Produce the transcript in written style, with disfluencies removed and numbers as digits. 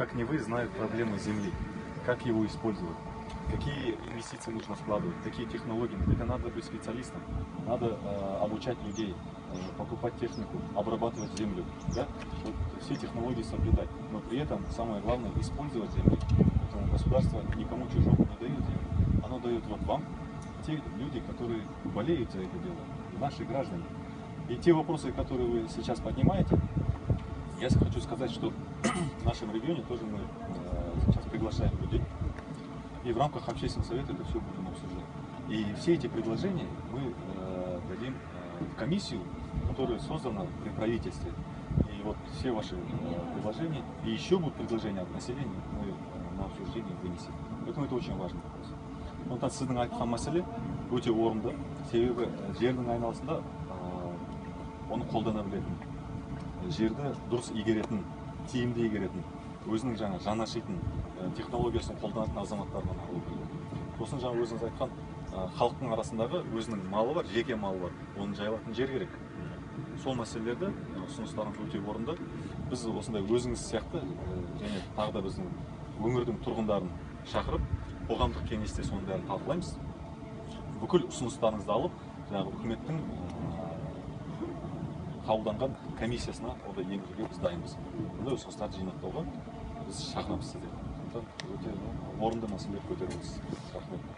Как не вы, знают проблемы Земли, как его использовать, какие инвестиции нужно вкладывать, какие технологии. Это надо быть специалистом, надо обучать людей, покупать технику, обрабатывать землю, да? Вот все технологии соблюдать, но при этом самое главное использовать землю. Поэтому государство никому чужому не дает землю, оно дает вот вам, те люди, которые болеют за это дело, наши граждане. И те вопросы, которые вы сейчас поднимаете, я хочу сказать, что в нашем регионе тоже мы сейчас приглашаем людей. И в рамках общественного совета это все будем обсуждать. И все эти предложения мы дадим в комиссию, которая создана при правительстве. И вот все ваши предложения, и еще будут предложения от населения, мы на обсуждение вынесем. Поэтому это очень важный вопрос. Сондықтан сіздің айтқан мәселе өте орынды. Себебі жердің айналасында оны қолдана білетін, жерді дұрыс игеретін, тиімді игеретін, өзінің жаңа жаны ашитын технологиясын қолданатын азаматтар ғана болу керек. Сосын жаңа өзіңіз айтқан халықтың арасындағы өзінің малы бар, жеке малы бар, оны жайылатын жер керек. Сол мәселелерді ұсыныстарыңыз өте орынды. Біз осындай өзіңіз сияқты және тағы да біздің өңірдің тұрғындарын шақырып, қоғамдық кеңесте соның бәрін талқылаймыз. Бүкіл ұсыныстарыңызды алып, жаңағы үкіметтің қабылданған комиссиясына ода енгізуге біз дайынбыз. Бұндай ұсыныстарды жинақтауға біз шақырамыз сіздерді. Өте орынды мәселелер көтеріңіз. Рахмет.